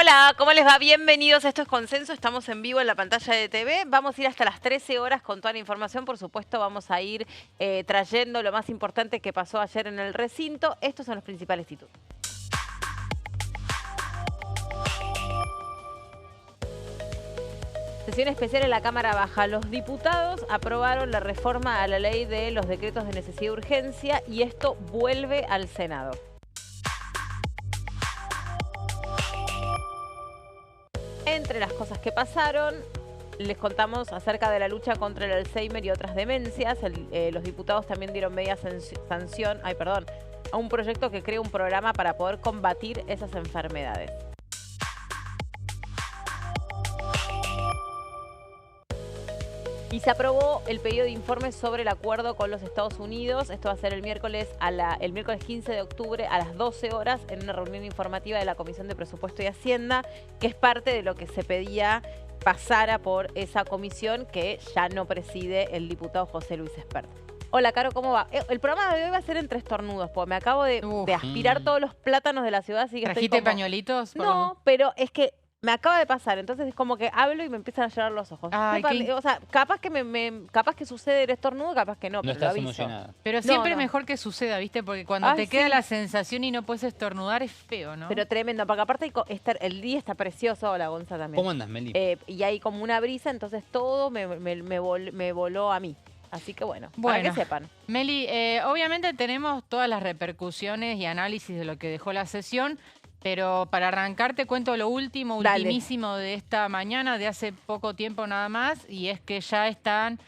Hola, ¿cómo les va? Bienvenidos. Esto es Consenso. Estamos en vivo en la pantalla de TV. Vamos a ir hasta las 13 horas con toda la información. Por supuesto, vamos a ir trayendo lo más importante que pasó ayer en el recinto. Estos son los principales títulos. Sesión especial en la Cámara Baja. Los diputados aprobaron la reforma a la ley de los decretos de necesidad y urgencia y esto vuelve al Senado. Entre las cosas que pasaron, les contamos acerca de la lucha contra el Alzheimer y otras demencias. Los diputados también dieron media sanción a un proyecto que crea un programa para poder combatir esas enfermedades. Y se aprobó el pedido de informes sobre el acuerdo con los Estados Unidos. Esto va a ser el miércoles 15 de octubre a las 12 horas en una reunión informativa de la Comisión de Presupuesto y Hacienda, que es parte de lo que se pedía pasara por esa comisión que ya no preside el diputado José Luis Espert. Hola, Caro, ¿cómo va? El programa de hoy va a ser entre estornudos, porque me acabo de aspirar todos los plátanos de la ciudad, así que ¿Trajiste pañuelitos? No, pero es que me acaba de pasar, entonces es como que hablo y me empiezan a llorar los ojos. Ay, O sea, capaz que sucede el estornudo, capaz que no, pero estás lo aviso. emocionada. Pero siempre es mejor que suceda, ¿viste? Porque cuando te queda la sensación y no puedes estornudar es feo, ¿no? Pero tremendo, porque aparte el día está precioso. Hola, Gonza, también. ¿Cómo andas, Meli? Y hay como una brisa, entonces todo me voló a mí. Así que bueno, para que sepan. Meli, obviamente tenemos todas las repercusiones y análisis de lo que dejó la sesión, pero para arrancar te cuento lo ultimísimo de esta mañana, de hace poco tiempo nada más, y es que ya están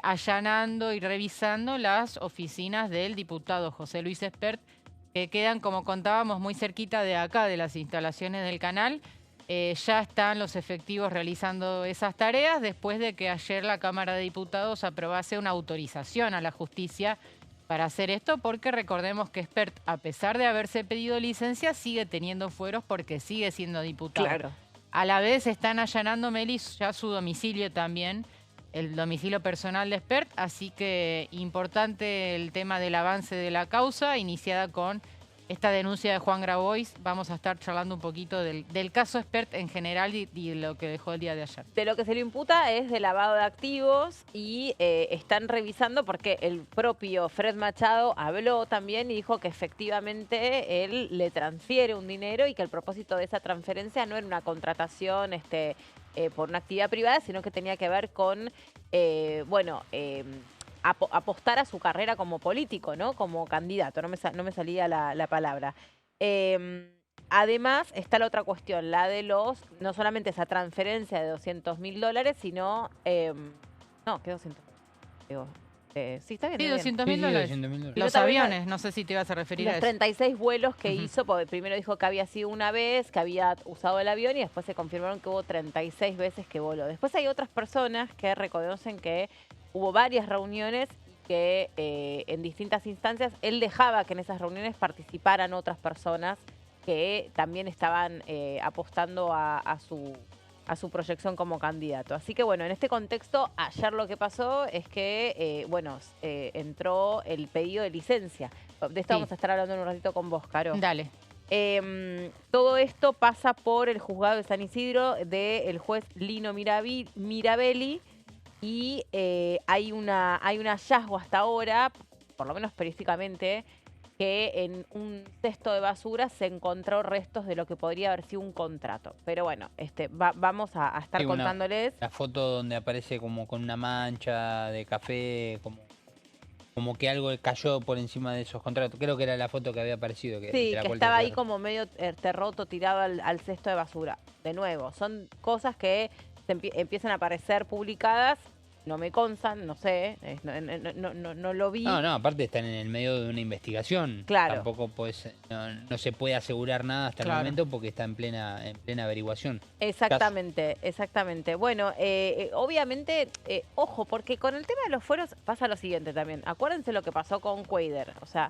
allanando y revisando las oficinas del diputado José Luis Espert, que quedan, como contábamos, muy cerquita de acá, de las instalaciones del canal. Ya están los efectivos realizando esas tareas después de que ayer la Cámara de Diputados aprobase una autorización a la justicia para hacer esto, porque recordemos que Espert, a pesar de haberse pedido licencia, sigue teniendo fueros porque sigue siendo diputado. Claro. A la vez están allanando, Meli, ya su domicilio también, el domicilio personal de Espert, así que importante el tema del avance de la causa, iniciada con esta denuncia de Juan Grabois. Vamos a estar charlando un poquito del caso Espert en general y lo que dejó el día de ayer. De lo que se le imputa es de lavado de activos y están revisando porque el propio Fred Machado habló también y dijo que efectivamente él le transfiere un dinero y que el propósito de esa transferencia no era una contratación por una actividad privada, sino que tenía que ver con, apostar a su carrera como político, ¿no? Como candidato, no me salía la palabra. Además, está la otra cuestión, la de no solamente esa transferencia de $200.000, sino... no, ¿qué 200? Digo, sí, está bien. Sí, $200.000. $200.000. Los aviones, no sé si te ibas a referir a los eso. 36 vuelos que hizo, porque primero dijo que había sido una vez, que había usado el avión y después se confirmaron que hubo 36 veces que voló. Después hay otras personas que reconocen que hubo varias reuniones y que en distintas instancias él dejaba que en esas reuniones participaran otras personas que también estaban apostando a su proyección como candidato. Así que bueno, en este contexto, ayer lo que pasó es que, entró el pedido de licencia. De esto vamos a estar hablando en un ratito con vos, Caro. Dale. Todo esto pasa por el juzgado de San Isidro del juez Lino Mirabelli y hay un hallazgo hasta ahora, por lo menos periodísticamente, que en un cesto de basura se encontró restos de lo que podría haber sido un contrato. Pero bueno, vamos a estar contándoles. La foto donde aparece como con una mancha de café, como que algo cayó por encima de esos contratos. Creo que era la foto que había aparecido. Sí, que estaba ahí como medio roto, tirado al cesto de basura. De nuevo, son cosas que empiezan a aparecer publicadas. No me constan, no sé, no lo vi. No, aparte están en el medio de una investigación. Claro. Tampoco no se puede asegurar nada hasta el momento porque está en plena averiguación. Exactamente. Bueno, obviamente, ojo, porque con el tema de los fueros pasa lo siguiente también. Acuérdense lo que pasó con Cuader. O sea,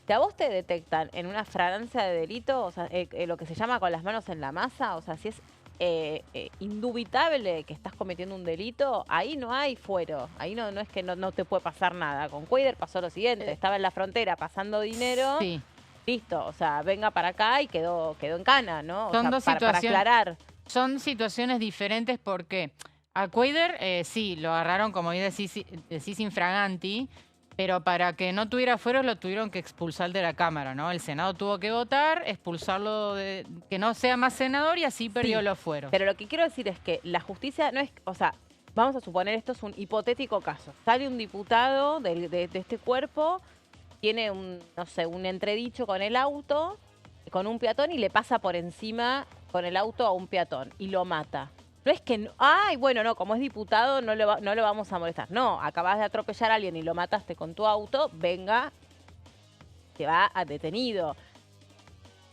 si a vos te detectan en una fragancia de delito, o sea, lo que se llama con las manos en la masa, o sea, si es indubitable que estás cometiendo un delito, ahí no hay fuero. Ahí no es que no te puede pasar nada. Con Cuader pasó lo siguiente. Estaba en la frontera pasando dinero listo, o sea, venga para acá y quedó en cana, ¿no? O Son sea, dos para aclarar. Son situaciones diferentes porque a Cuader sí, lo agarraron, como decís infraganti, pero para que no tuviera fueros lo tuvieron que expulsar de la Cámara, ¿no? El Senado tuvo que votar, expulsarlo, que no sea más senador y así perdió Sí, los fueros. pero lo que quiero decir es que la justicia no es, o sea, vamos a suponer esto es un hipotético caso. Sale un diputado de este cuerpo, tiene un, no sé, un entredicho con el auto, con un peatón y le pasa por encima con el auto a un peatón y lo mata. No es que, ay, bueno, no, como es diputado no lo vamos a molestar. No, acabas de atropellar a alguien y lo mataste con tu auto, venga, te va a detenido.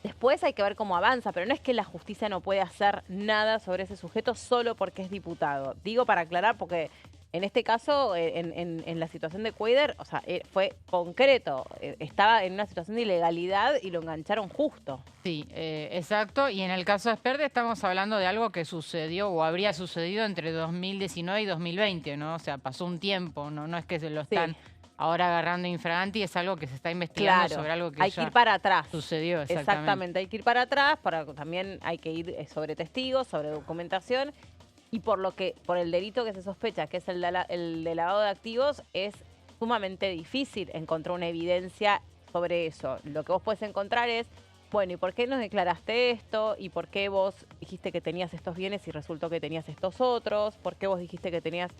Después hay que ver cómo avanza, pero no es que la justicia no puede hacer nada sobre ese sujeto solo porque es diputado. Digo para aclarar, porque en este caso, en la situación de Cuader, o sea, fue concreto. Estaba en una situación de ilegalidad y lo engancharon justo. Sí, exacto. Y en el caso de Esperde estamos hablando de algo que sucedió o habría sucedido entre 2019 y 2020, ¿no? O sea, pasó un tiempo, no es que se lo están ahora agarrando infraganti, es algo que se está investigando sobre algo que hay que ir para atrás. Sucedió, exactamente. Hay que ir para atrás, también hay que ir sobre testigos, sobre documentación. Y por el delito que se sospecha, que es el de lavado de activos, es sumamente difícil encontrar una evidencia sobre eso. Lo que vos podés encontrar es, bueno, ¿y por qué nos declaraste esto? ¿Y por qué vos dijiste que tenías estos bienes y resultó que tenías estos otros? ¿Por qué vos dijiste que tenías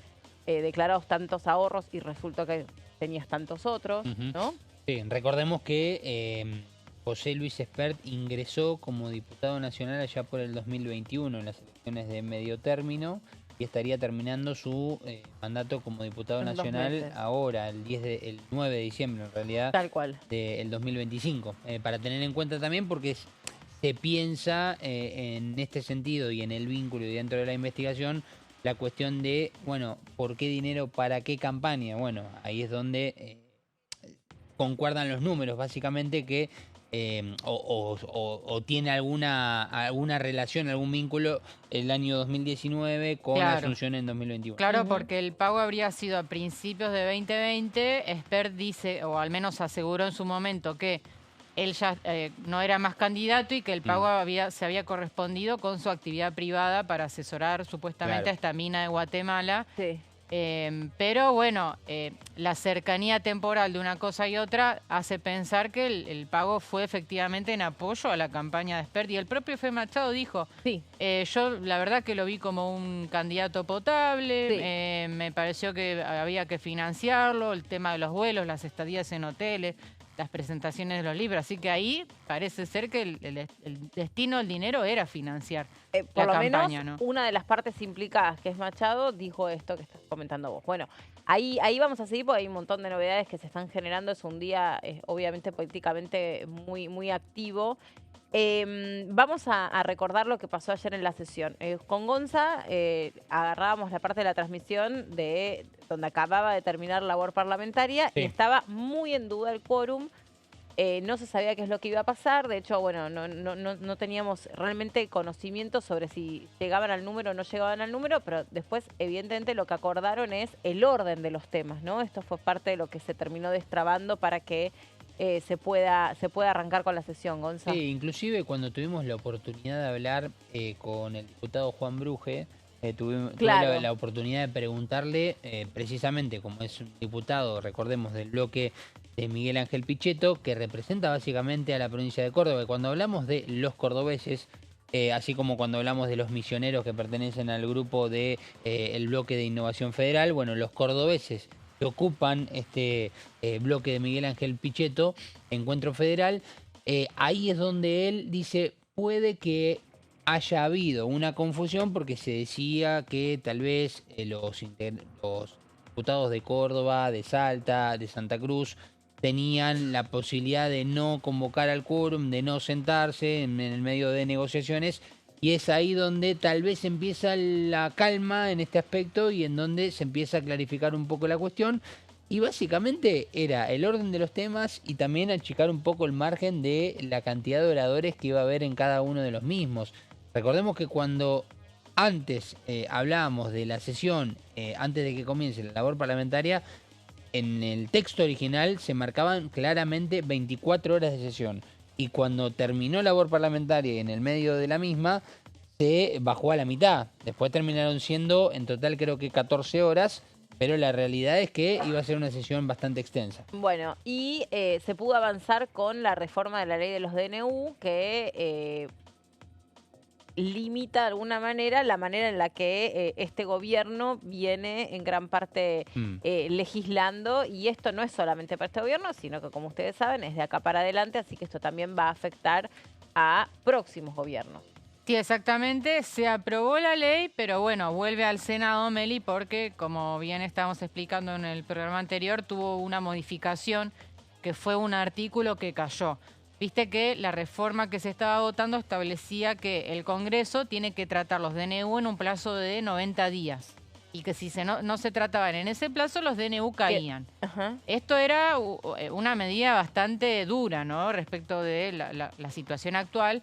declarados tantos ahorros y resultó que tenías tantos otros? ¿No? Sí, recordemos que José Luis Espert ingresó como diputado nacional allá por el 2021 en las elecciones de medio término y estaría terminando su mandato como diputado nacional ahora, el 9 de diciembre en realidad. Tal cual. Del 2025. Para tener en cuenta también porque se piensa en este sentido y en el vínculo y dentro de la investigación la cuestión de, bueno, ¿por qué dinero para qué campaña? Bueno, ahí es donde concuerdan los números, básicamente que o tiene alguna relación, algún vínculo el año 2019 con la asunción en 2021. Claro, porque el pago habría sido a principios de 2020. Espert dice, o al menos aseguró en su momento, que él ya no era más candidato y que el pago se había correspondido con su actividad privada para asesorar supuestamente a esta mina de Guatemala. Sí. Pero bueno, la cercanía temporal de una cosa y otra hace pensar que el pago fue efectivamente en apoyo a la campaña de Espert. Y el propio Fe Machado dijo, yo la verdad que lo vi como un candidato potable, me pareció que había que financiarlo, el tema de los vuelos, las estadías en hoteles, las presentaciones de los libros. Así que ahí parece ser que el destino del dinero era financiar por la lo campaña, menos, ¿no? una de las partes implicadas, que es Machado, dijo esto que estás comentando vos. Bueno, ahí vamos a seguir porque hay un montón de novedades que se están generando. Es un día, obviamente, políticamente muy, muy activo. Vamos a recordar lo que pasó ayer en la sesión. Con Gonza agarrábamos la parte de la transmisión de donde acababa de terminar la labor parlamentaria y estaba muy en duda el quórum. No se sabía qué es lo que iba a pasar. De hecho, bueno, no teníamos realmente conocimiento sobre si llegaban al número o no llegaban al número, pero después, evidentemente, lo que acordaron es el orden de los temas, ¿no? Esto fue parte de lo que se terminó destrabando para que se pueda arrancar con la sesión, Gonzalo. Sí, inclusive cuando tuvimos la oportunidad de hablar con el diputado Juan Bruje, tuve la oportunidad de preguntarle, precisamente como es un diputado, recordemos, del bloque de Miguel Ángel Pichetto, que representa básicamente a la provincia de Córdoba. Y cuando hablamos de los cordobeses, así como cuando hablamos de los misioneros que pertenecen al grupo de el bloque de Innovación Federal, bueno, los cordobeses que ocupan este bloque de Miguel Ángel Pichetto, Encuentro Federal, ahí es donde él dice, puede que haya habido una confusión porque se decía que tal vez los diputados de Córdoba, de Salta, de Santa Cruz, tenían la posibilidad de no convocar al quórum, de no sentarse en el medio de negociaciones. Y es ahí donde tal vez empieza la calma en este aspecto y en donde se empieza a clarificar un poco la cuestión. Y básicamente era el orden de los temas y también achicar un poco el margen de la cantidad de oradores que iba a haber en cada uno de los mismos. Recordemos que cuando antes hablábamos de la sesión, antes de que comience la labor parlamentaria, en el texto original se marcaban claramente 24 horas de sesión. y cuando terminó labor parlamentaria y en el medio de la misma, se bajó a la mitad. Después terminaron siendo, en total creo que 14 horas, pero la realidad es que iba a ser una sesión bastante extensa. Bueno, y se pudo avanzar con la reforma de la ley de los DNU, que limita de alguna manera la manera en la que este gobierno viene en gran parte legislando, y esto no es solamente para este gobierno, sino que, como ustedes saben, es de acá para adelante, así que esto también va a afectar a próximos gobiernos. Sí, exactamente. Se aprobó la ley, pero bueno, vuelve al Senado, Meli, porque, como bien estábamos explicando en el programa anterior, tuvo una modificación que fue un artículo que cayó. Viste que la reforma que se estaba votando establecía que el Congreso tiene que tratar los DNU en un plazo de 90 días. Y que si no se trataban en ese plazo, los DNU caían. Esto era una medida bastante dura, ¿no? Respecto de la situación actual.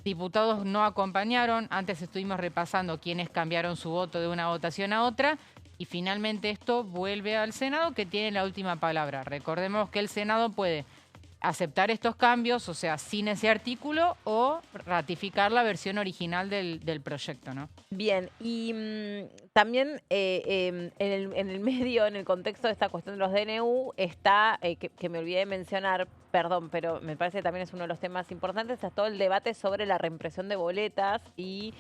Diputados no acompañaron. Antes estuvimos repasando quiénes cambiaron su voto de una votación a otra. Y finalmente esto vuelve al Senado, que tiene la última palabra. Recordemos que el Senado puede aceptar estos cambios, o sea, sin ese artículo, o ratificar la versión original del proyecto, ¿no? Bien, y también en el medio, en el contexto de esta cuestión de los DNU, está, que me olvidé de mencionar, perdón, pero me parece que también es uno de los temas importantes, está todo el debate sobre la reimpresión de boletas y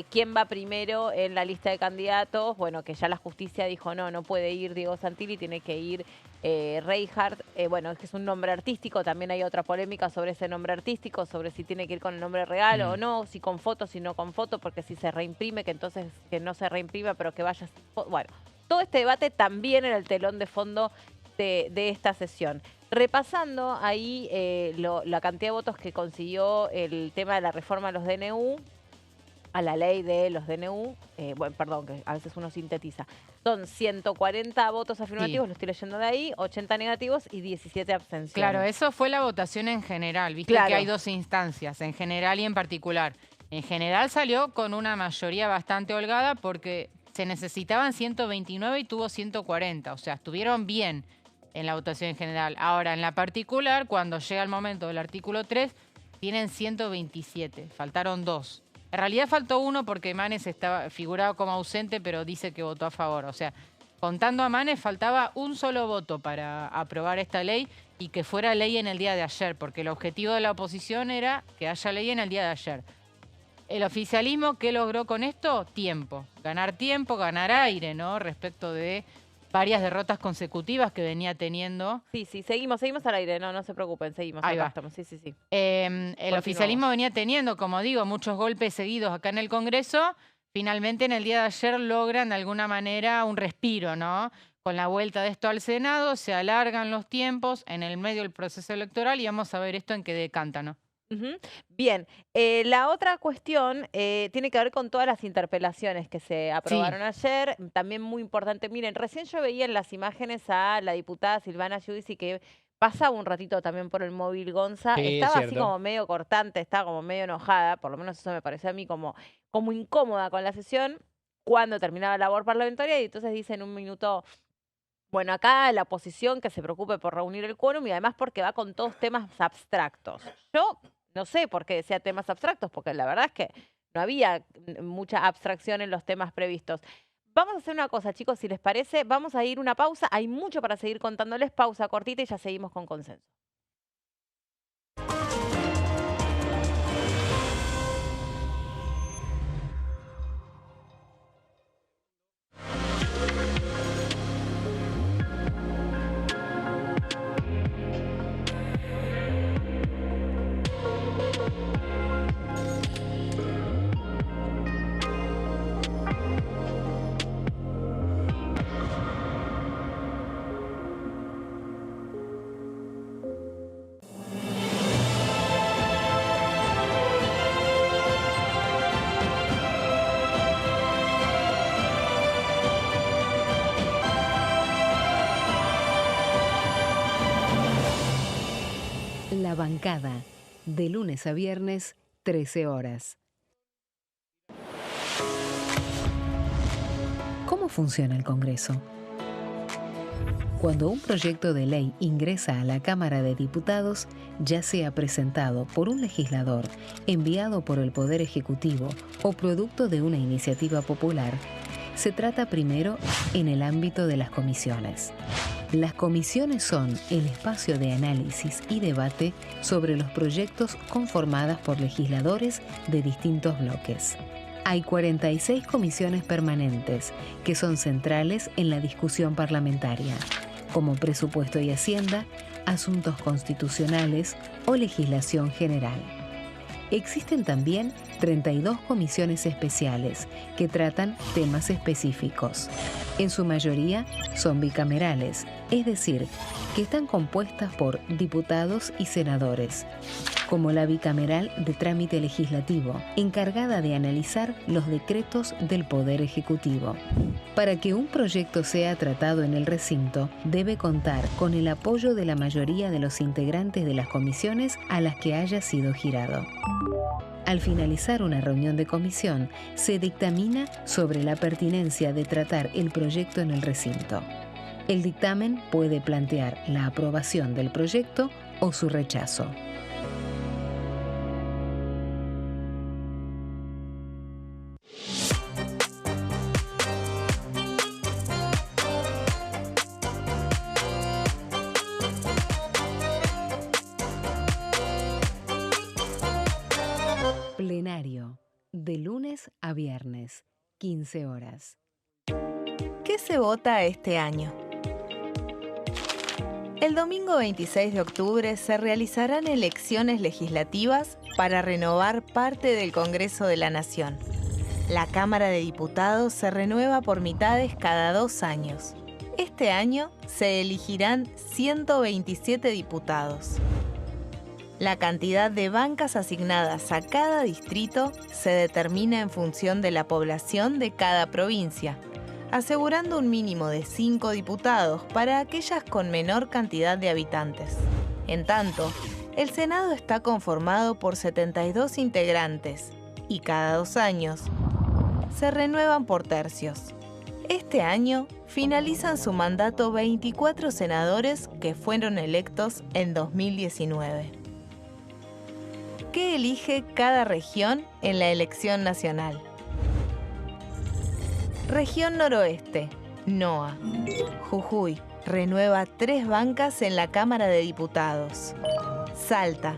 quién va primero en la lista de candidatos. Bueno, que ya la justicia dijo no puede ir Diego Santilli, tiene que ir Reinhardt. Bueno, es que es un nombre artístico, también hay otra polémica sobre ese nombre artístico, sobre si tiene que ir con el nombre real o no, si con foto, si no con foto, porque si se reimprime, que entonces que no se reimprima, pero que vaya... Bueno, todo este debate también era el telón de fondo de esta sesión. Repasando ahí la cantidad de votos que consiguió el tema de la reforma de los DNU, a la ley de los DNU, bueno, perdón, que a veces uno sintetiza, son 140 votos afirmativos, lo estoy leyendo de ahí, 80 negativos y 17 abstenciones. Claro, eso fue la votación en general, viste que hay dos instancias, en general y en particular. En general salió con una mayoría bastante holgada porque se necesitaban 129 y tuvo 140, o sea, estuvieron bien en la votación en general. Ahora, en la particular, cuando llega el momento del artículo 3, tienen 127, faltaron 2. En realidad faltó uno porque Manes estaba figurado como ausente, pero dice que votó a favor. O sea, contando a Manes, faltaba un solo voto para aprobar esta ley y que fuera ley en el día de ayer, porque el objetivo de la oposición era que haya ley en el día de ayer. El oficialismo, ¿qué logró con esto? Tiempo, ganar aire, ¿no? Respecto de varias derrotas consecutivas que venía teniendo. Sí, seguimos al aire, no se preocupen, seguimos. Ahí va. Estamos. Sí. El oficialismo venía teniendo, como digo, muchos golpes seguidos acá en el Congreso. Finalmente, en el día de ayer logran de alguna manera un respiro, ¿no? Con la vuelta de esto al Senado, se alargan los tiempos en el medio del proceso electoral y vamos a ver esto en qué decanta, ¿no? Bien, la otra cuestión tiene que ver con todas las interpelaciones que se aprobaron ayer. También muy importante, miren, recién yo veía en las imágenes a la diputada Silvana Giudici que pasaba un ratito también por el móvil Gonza. Estaba así como medio cortante, estaba como medio enojada, por lo menos eso me pareció a mí como incómoda con la sesión cuando terminaba la labor parlamentaria, y entonces dice en un minuto... Bueno, acá la oposición que se preocupe por reunir el quórum y además porque va con todos temas abstractos. Yo no sé por qué decía temas abstractos, porque la verdad es que no había mucha abstracción en los temas previstos. Vamos a hacer una cosa, chicos, si les parece, vamos a ir una pausa. Hay mucho para seguir contándoles, pausa cortita y ya seguimos con Consenso. La Bancada, de lunes a viernes, 13 horas. ¿Cómo funciona el Congreso? Cuando un proyecto de ley ingresa a la Cámara de Diputados, ya sea presentado por un legislador, enviado por el Poder Ejecutivo o producto de una iniciativa popular, se trata primero en el ámbito de las comisiones. Las comisiones son el espacio de análisis y debate sobre los proyectos conformadas por legisladores de distintos bloques. Hay 46 comisiones permanentes que son centrales en la discusión parlamentaria, como Presupuesto y Hacienda, Asuntos Constitucionales o Legislación General. Existen también 32 comisiones especiales que tratan temas específicos. En su mayoría son bicamerales, es decir, que están compuestas por diputados y senadores, como la bicameral de trámite legislativo, encargada de analizar los decretos del Poder Ejecutivo. Para que un proyecto sea tratado en el recinto, debe contar con el apoyo de la mayoría de los integrantes de las comisiones a las que haya sido girado. Al finalizar una reunión de comisión, se dictamina sobre la pertinencia de tratar el proyecto en el recinto. El dictamen puede plantear la aprobación del proyecto o su rechazo. Plenario, de lunes a viernes, 15 horas. ¿Qué se vota este año? El domingo 26 de octubre se realizarán elecciones legislativas para renovar parte del Congreso de la Nación. La Cámara de Diputados se renueva por mitades cada 2 años. Este año se elegirán 127 diputados. La cantidad de bancas asignadas a cada distrito se determina en función de la población de cada provincia, asegurando un mínimo de 5 diputados para aquellas con menor cantidad de habitantes. En tanto, el Senado está conformado por 72 integrantes y cada 2 años se renuevan por tercios. Este año finalizan su mandato 24 senadores que fueron electos en 2019. ¿Qué elige cada región en la elección nacional? Región Noroeste, NOA. Jujuy, renueva 3 bancas en la Cámara de Diputados. Salta,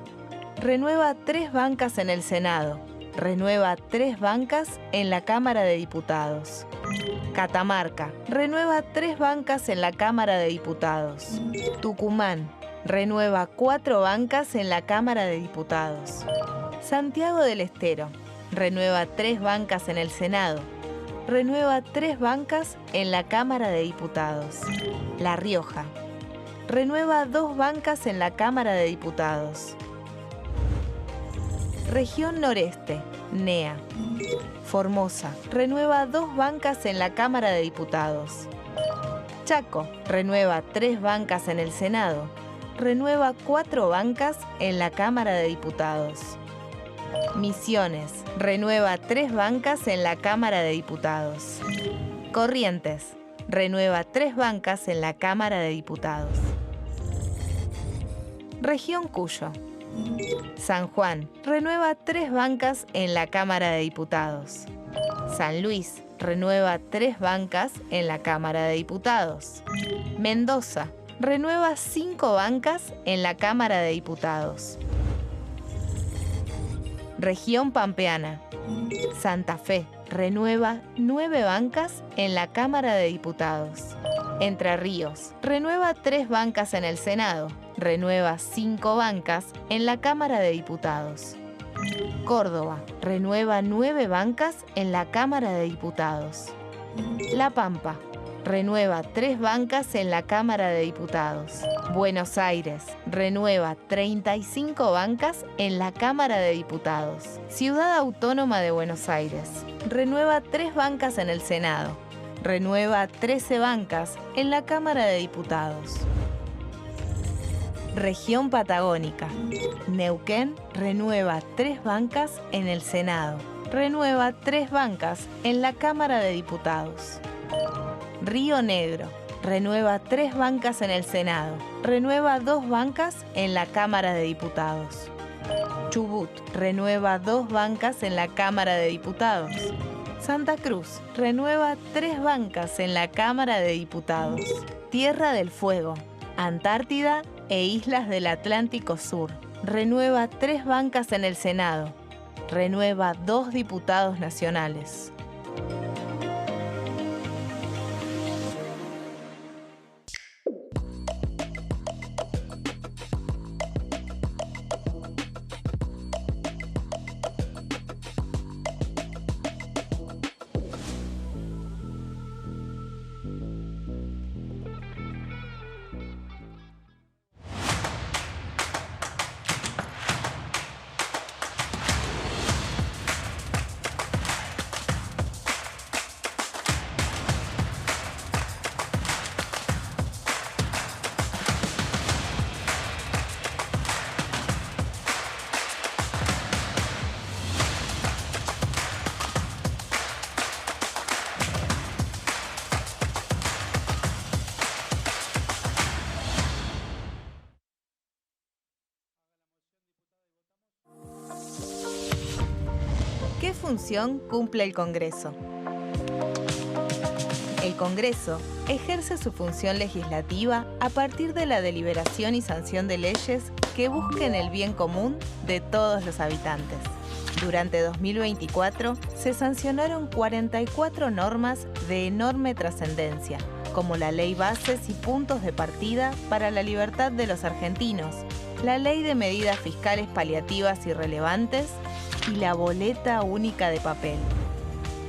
renueva 3 bancas en el Senado. Renueva 3 bancas en la Cámara de Diputados. Catamarca, renueva 3 bancas en la Cámara de Diputados. Tucumán, renueva 4 bancas en la Cámara de Diputados. Santiago del Estero, renueva 3 bancas en el Senado. Renueva 3 bancas en la Cámara de Diputados. La Rioja, renueva 2 bancas en la Cámara de Diputados. Región Noreste, NEA. Formosa, renueva 2 bancas en la Cámara de Diputados. Chaco, renueva 3 bancas en el Senado. Renueva 4 bancas en la Cámara de Diputados. Misiones, renueva 3 bancas en la Cámara de Diputados. Corrientes, renueva 3 bancas en la Cámara de Diputados. Región Cuyo. San Juan, renueva 3 bancas en la Cámara de Diputados. San Luis, renueva 3 bancas en la Cámara de Diputados. Mendoza, renueva 5 bancas en la Cámara de Diputados. Región Pampeana. Santa Fe, renueva 9 bancas en la Cámara de Diputados. Entre Ríos, renueva 3 bancas en el Senado. Renueva 5 bancas en la Cámara de Diputados. Córdoba, renueva 9 bancas en la Cámara de Diputados. La Pampa, renueva 3 bancas en la Cámara de Diputados. Buenos Aires, renueva 35 bancas en la Cámara de Diputados. Ciudad Autónoma de Buenos Aires, renueva 3 bancas en el Senado. Renueva 13 bancas en la Cámara de Diputados. Región Patagónica. Neuquén renueva 3 bancas en el Senado. Renueva 3 bancas en la Cámara de Diputados. Río Negro renueva 3 bancas en el Senado, renueva 2 bancas en la Cámara de Diputados. Chubut renueva 2 bancas en la Cámara de Diputados. Santa Cruz renueva 3 bancas en la Cámara de Diputados. Tierra del Fuego, Antártida e Islas del Atlántico Sur renueva 3 bancas en el Senado, renueva 2 diputados nacionales. ¿Qué función cumple el Congreso? El Congreso ejerce su función legislativa a partir de la deliberación y sanción de leyes que busquen el bien común de todos los habitantes. Durante 2024 se sancionaron 44 normas de enorme trascendencia, como la Ley Bases y Puntos de Partida para la Libertad de los Argentinos, la Ley de Medidas Fiscales Paliativas y Relevantes y la Boleta Única de Papel.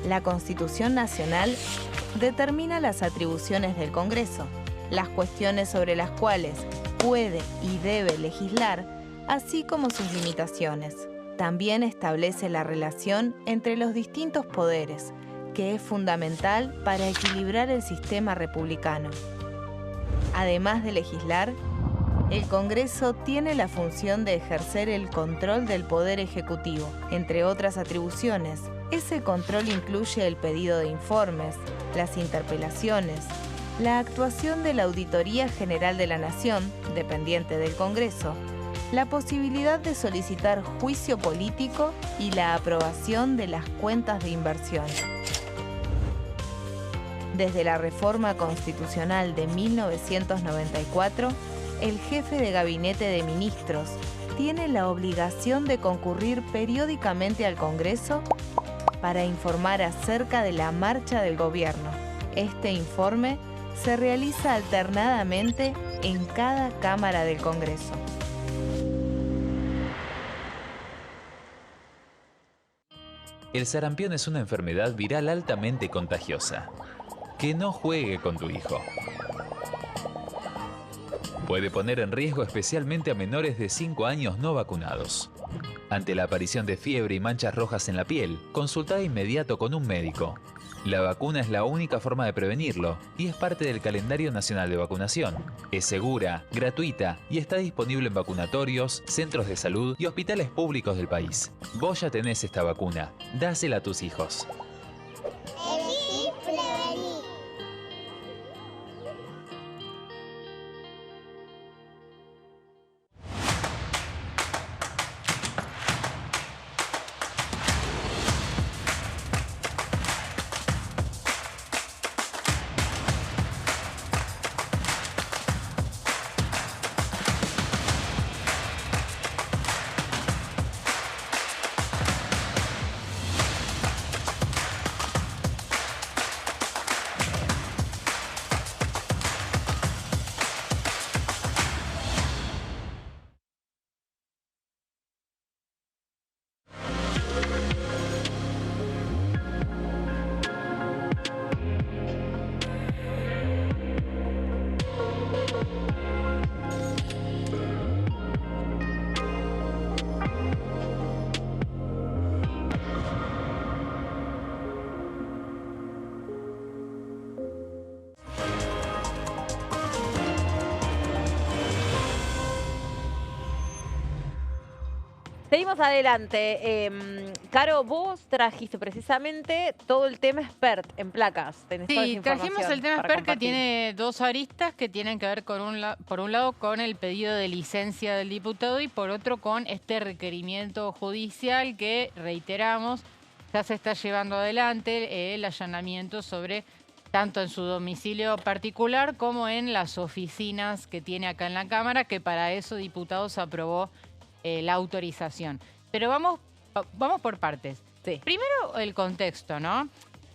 La Constitución Nacional determina las atribuciones del Congreso, las cuestiones sobre las cuales puede y debe legislar, así como sus limitaciones. También establece la relación entre los distintos poderes, que es fundamental para equilibrar el sistema republicano. Además de legislar, el Congreso tiene la función de ejercer el control del Poder Ejecutivo. Entre otras atribuciones, ese control incluye el pedido de informes, las interpelaciones, la actuación de la Auditoría General de la Nación, dependiente del Congreso, la posibilidad de solicitar juicio político y la aprobación de las cuentas de inversión. Desde la reforma constitucional de 1994, el jefe de gabinete de ministros tiene la obligación de concurrir periódicamente al Congreso para informar acerca de la marcha del gobierno. Este informe se realiza alternadamente en cada Cámara del Congreso. El sarampión es una enfermedad viral altamente contagiosa. Que no juegue con tu hijo. Puede poner en riesgo especialmente a menores de 5 años no vacunados. Ante la aparición de fiebre y manchas rojas en la piel, consulta de inmediato con un médico. La vacuna es la única forma de prevenirlo y es parte del calendario nacional de vacunación. Es segura, gratuita y está disponible en vacunatorios, centros de salud y hospitales públicos del país. Vos ya tenés esta vacuna, dásela a tus hijos. Seguimos adelante. Caro, vos trajiste precisamente todo el tema Spert en placas. Sí, trajimos el tema Spert que tiene dos aristas que tienen que ver con por un lado con el pedido de licencia del diputado y por otro con este requerimiento judicial que, reiteramos, ya se está llevando adelante el allanamiento sobre tanto en su domicilio particular como en las oficinas que tiene acá en la Cámara, que para eso Diputados aprobó la autorización. Pero vamos por partes. Sí. Primero el contexto, ¿no?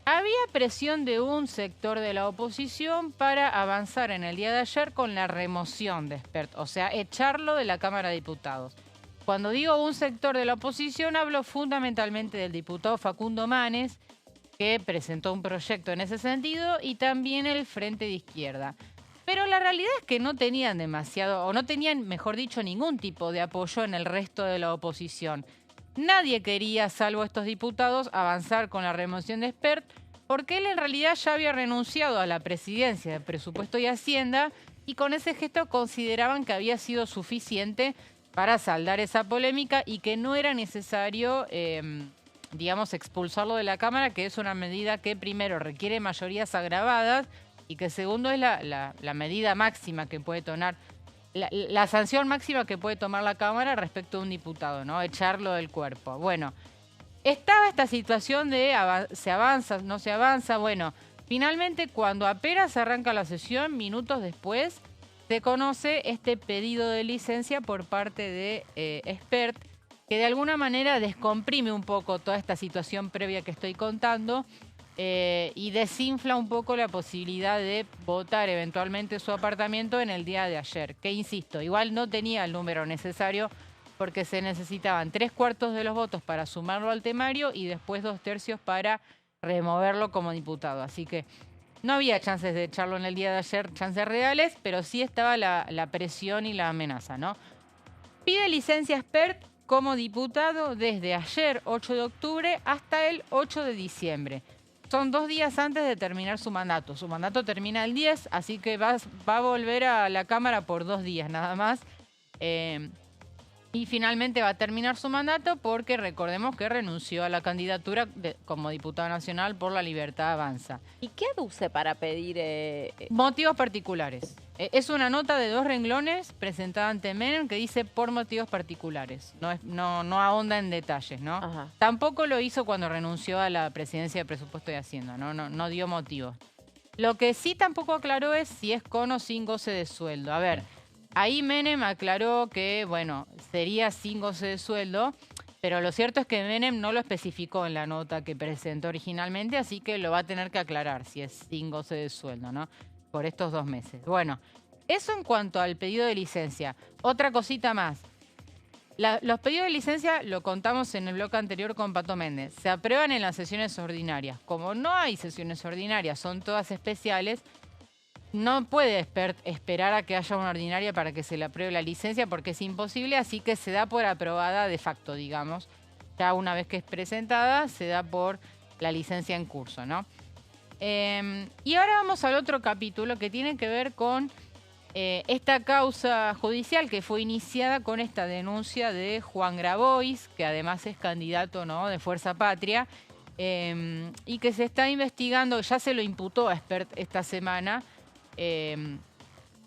Había presión de un sector de la oposición para avanzar en el día de ayer con la remoción de Spert, o sea, echarlo de la Cámara de Diputados. Cuando digo un sector de la oposición, hablo fundamentalmente del diputado Facundo Manes, que presentó un proyecto en ese sentido, y también el Frente de Izquierda. Pero la realidad es que no tenían demasiado, o no tenían, mejor dicho, ningún tipo de apoyo en el resto de la oposición. Nadie quería, salvo estos diputados, avanzar con la remoción de Spert, porque él en realidad ya había renunciado a la presidencia de Presupuesto y Hacienda, y con ese gesto consideraban que había sido suficiente para saldar esa polémica y que no era necesario, digamos, expulsarlo de la Cámara, que es una medida que primero requiere mayorías agravadas y que segundo es la medida máxima que puede tomar, la sanción máxima que puede tomar la Cámara respecto a un diputado, ¿no? Echarlo del cuerpo. Bueno, estaba esta situación de se avanza, no se avanza. Bueno, finalmente cuando apenas arranca la sesión, minutos después, se conoce este pedido de licencia por parte de Spert, que de alguna manera descomprime un poco toda esta situación previa que estoy contando y desinfla un poco la posibilidad de votar eventualmente su apartamiento en el día de ayer. Que insisto, igual no tenía el número necesario porque se necesitaban 3/4 de los votos para sumarlo al temario y después 2/3 para removerlo como diputado. Así que no había chances de echarlo en el día de ayer, chances reales, pero sí estaba la presión y la amenaza, ¿no? Pide licencia Spert como diputado desde ayer, 8 de octubre, hasta el 8 de diciembre. Son 2 días antes de terminar su mandato. Su mandato termina el 10, así que va a volver a la Cámara por 2 días nada más. Y finalmente va a terminar su mandato porque recordemos que renunció a la candidatura como diputado nacional por La Libertad Avanza. ¿Y qué aduce para pedir...? Motivos particulares. Es una nota de 2 renglones presentada ante Menem que dice por motivos particulares. No ahonda en detalles, ¿no? Ajá. Tampoco lo hizo cuando renunció a la presidencia de Presupuesto y Hacienda, no dio motivos. Lo que sí tampoco aclaró es si es con o sin goce de sueldo. A ver, ahí Menem aclaró que, bueno, sería sin goce de sueldo, pero lo cierto es que Menem no lo especificó en la nota que presentó originalmente, así que lo va a tener que aclarar si es sin goce de sueldo, ¿no? Por estos 2 meses. Bueno, eso en cuanto al pedido de licencia. Otra cosita más. Los pedidos de licencia, lo contamos en el bloque anterior con Pato Méndez, se aprueban en las sesiones ordinarias. Como no hay sesiones ordinarias, son todas especiales, no puede esperar a que haya una ordinaria para que se le apruebe la licencia porque es imposible, así que se da por aprobada de facto, digamos. Ya una vez que es presentada, se da por la licencia en curso, ¿no? Y ahora vamos al otro capítulo que tiene que ver con esta causa judicial que fue iniciada con esta denuncia de Juan Grabois, que además es candidato, ¿no?, de Fuerza Patria, y que se está investigando, ya se lo imputó a Spert esta semana,